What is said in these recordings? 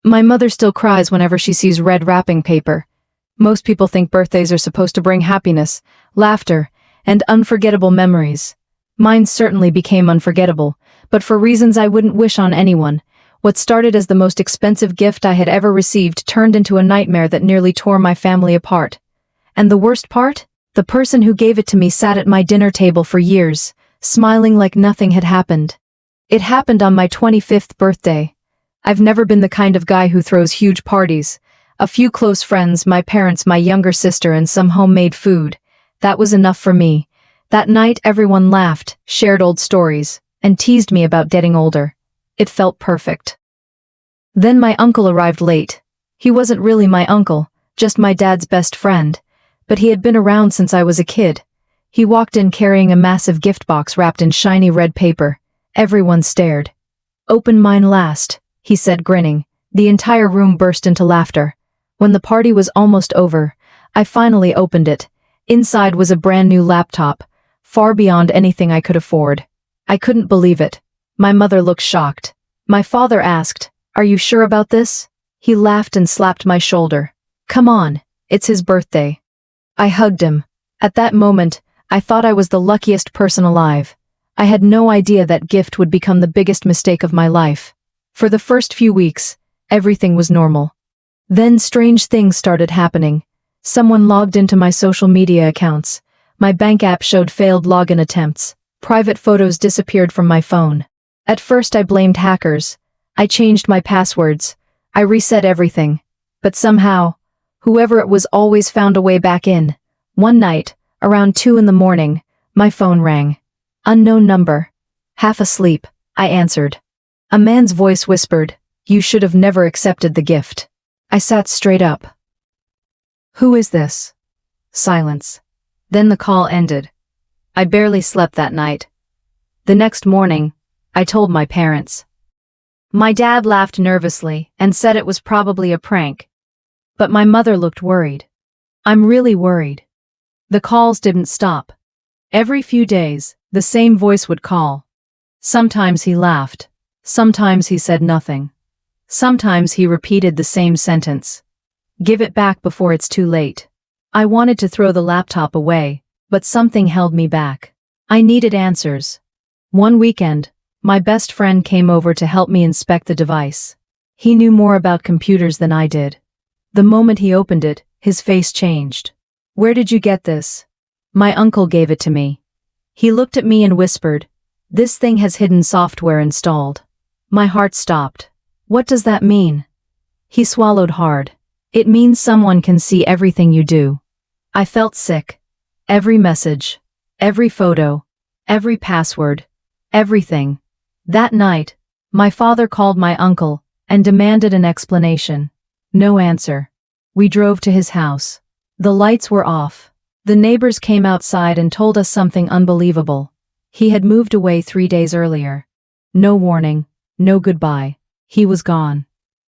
My mother still cries whenever she sees red wrapping paper. Most people think birthdays are supposed to bring happiness, laughter, and unforgettable memories. Mine certainly became unforgettable, but for reasons I wouldn't wish on anyone. What started as the most expensive gift I had ever received turned into a nightmare that nearly tore my family apart. And the worst part? The person who gave it to me sat at my dinner table for years, smiling like nothing had happened. It happened on my 25th birthday. I've never been the kind of guy who throws huge parties. A few close friends, my parents, my younger sister, and some homemade food. That was enough for me. That night everyone laughed, shared old stories, and teased me about getting older. It felt perfect. Then my uncle arrived late. He wasn't really my uncle, just my dad's best friend, but he had been around since I was a kid. He walked in carrying a massive gift box wrapped in shiny red paper. Everyone stared. "Open mine last," he said, grinning. The entire room burst into laughter. When the party was almost over, I finally opened it. Inside was a brand new laptop, far beyond anything I could afford. I couldn't believe it. My mother looked shocked. My father asked, "Are you sure about this?" He laughed and slapped my shoulder. "Come on, it's his birthday." I hugged him. At that moment, I thought I was the luckiest person alive. I had no idea that gift would become the biggest mistake of my life. For the first few weeks, everything was normal. Then strange things started happening. Someone logged into my social media accounts. My bank app showed failed login attempts. Private photos disappeared from my phone. At first I blamed hackers. I changed my passwords. I reset everything. But somehow, whoever it was always found a way back in. One night, around 2 in the morning, my phone rang. Unknown number. Half asleep, I answered. A man's voice whispered, "You should have never accepted the gift." I sat straight up. "Who is this?" Silence. Then the call ended. I barely slept that night. The next morning, I told my parents. My dad laughed nervously and said it was probably a prank. But my mother looked worried. I'm really worried. The calls didn't stop. Every few days, the same voice would call. Sometimes he laughed. Sometimes he said nothing. Sometimes he repeated the same sentence. "Give it back before it's too late." I wanted to throw the laptop away, but something held me back. I needed answers. One weekend, my best friend came over to help me inspect the device. He knew more about computers than I did. The moment he opened it, his face changed. "Where did you get this?" "My uncle gave it to me." He looked at me and whispered, "This thing has hidden software installed." My heart stopped. What does that mean? He swallowed hard. "It means someone can see everything you do." I felt sick. Every message, every photo, every password, everything. That night, my father called my uncle and demanded an explanation. No answer. We drove to his house. The lights were off. The neighbors came outside and told us something unbelievable. He had moved away 3 days earlier. No warning, no goodbye. He was gone.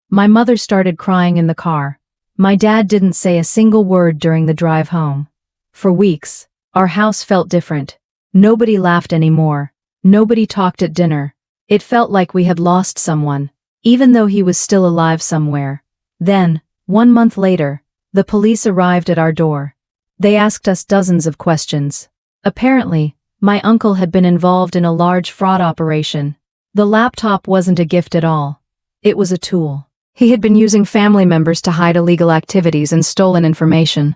My mother started crying in the car. My dad didn't say a single word during the drive home. For weeks, our house felt different. Nobody laughed anymore. Nobody talked at dinner. It felt like we had lost someone, even though he was still alive somewhere. Then, 1 month later, the police arrived at our door. They asked us dozens of questions. Apparently, my uncle had been involved in a large fraud operation. The laptop wasn't a gift at all. It was a tool. He had been using family members to hide illegal activities and stolen information.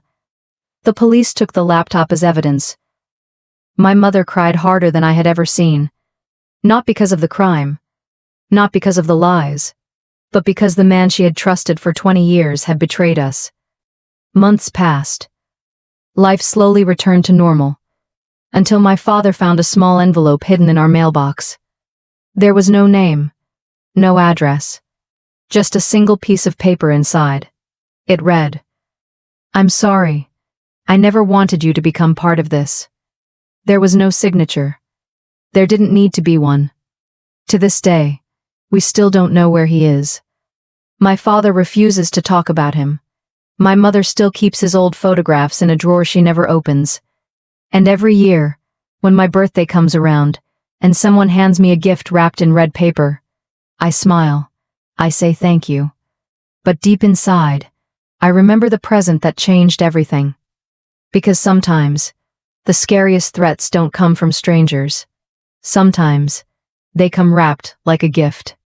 The police took the laptop as evidence. My mother cried harder than I had ever seen. Not because of the crime. Not because of the lies. But because the man she had trusted for 20 years had betrayed us. Months passed. Life slowly returned to normal. Until my father found a small envelope hidden in our mailbox. There was no name. No address. Just a single piece of paper inside. It read, "I'm sorry. I never wanted you to become part of this." There was no signature. There didn't need to be one. To this day, we still don't know where he is. My father refuses to talk about him. My mother still keeps his old photographs in a drawer she never opens. And every year, when my birthday comes around, and someone hands me a gift wrapped in red paper, I smile. I say thank you. But deep inside, I remember the present that changed everything. Because sometimes, the scariest threats don't come from strangers. Sometimes, they come wrapped like a gift.